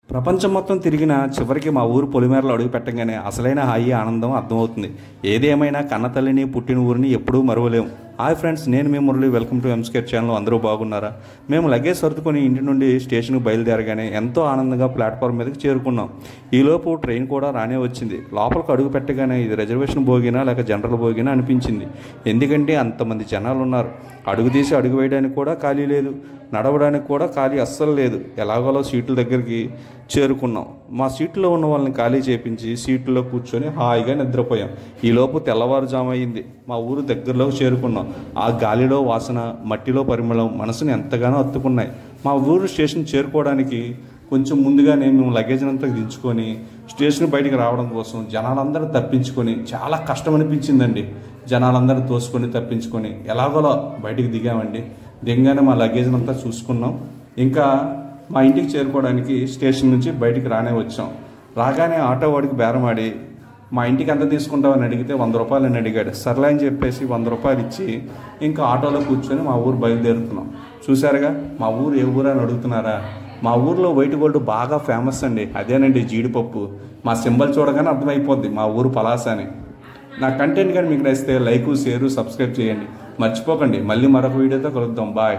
ప్రపంచం మొత్తం తిరిగిన చివరికి మా ఊరు పొలిమేరలో అడుగు పెట్టగానే అసలైన హాయి ఆనందం అర్థమవుతుంది. ఏదేమైనా కన్నతల్లిని పుట్టిన ఊరిని ఎప్పుడూ మరువలేము. హాయ్ ఫ్రెండ్స్, నేను మీ మురళి. వెల్కమ్ టు ఎంస్కేర్ ఛానల్. అందరూ బాగున్నారా? మేము లగేజ్ సర్దుకొని ఇంటి నుండి స్టేషన్కి బయలుదేరగానే ఎంతో ఆనందంగా ప్లాట్ఫామ్ మీదకి చేరుకున్నాం. ఈలోపు ట్రైన్ కూడా రానే వచ్చింది. లోపలికి అడుగు పెట్టగానే ఇది రిజర్వేషన్ భోగినా లేక జనరల్ భోగినా అనిపించింది. ఎందుకంటే అంతమంది జనాలు ఉన్నారు. అడుగు తీసి అడుగు వేయడానికి కూడా ఖాళీ లేదు, నడవడానికి కూడా ఖాళీ అస్సలు లేదు. ఎలాగోలో సీట్ల దగ్గరికి చేరుకున్నాం. మా సీట్లో ఉన్న వాళ్ళని ఖాళీ చేపించి సీట్లో కూర్చొని హాయిగా నిద్రపోయాం. ఈలోపు తెల్లవారుజాము అయింది. మా ఊరు దగ్గరలోకి చేరుకున్నాం. ఆ గాలిలో వాసన, మట్టిలో పరిమళం మనసుని ఎంతగానో హత్తుకున్నాయి. మా ఊరు స్టేషన్ చేరుకోవడానికి కొంచెం ముందుగానే మేము లగేజ్ అంతా దించుకొని స్టేషన్ బయటికి రావడం కోసం జనాలందరూ తప్పించుకొని చాలా కష్టం అనిపించిందండి. జనాలందరూ తోసుకొని తప్పించుకొని ఎలాగోలా బయటికి దిగామండి. దిగగానే మా లగేజ్ అంతా చూసుకున్నాం. ఇంకా మా ఇంటికి చేరుకోవడానికి స్టేషన్ నుంచి బయటికి రానే వచ్చాం. రాగానే ఆటో వాడికి బేరమాడి మా ఇంటికి ఎంత తీసుకుంటామని అడిగితే 100 రూపాయలు అని అడిగాడు. సర్లే అని చెప్పేసి 100 రూపాయలు ఇచ్చి ఇంకా ఆటోలో కూర్చొని మా ఊరు బయలుదేరుతున్నాం. చూసారుగా మా ఊరు ఏ ఊరు అని అడుగుతున్నారా? మా ఊర్లో వైట్ గోల్డ్ బాగా ఫేమస్ అండి. అదేనండి జీడిపప్పు. మా సింబల్ చూడగానే అర్థమైపోద్ది మా ఊరు పలాస అని. నా కంటెంట్ కానీ మీకు నచ్చితే లైక్, షేర్, సబ్స్క్రైబ్ చేయండి. మర్చిపోకండి. మళ్ళీ మరొక వీడియోతో కలుద్దాం. బాయ్.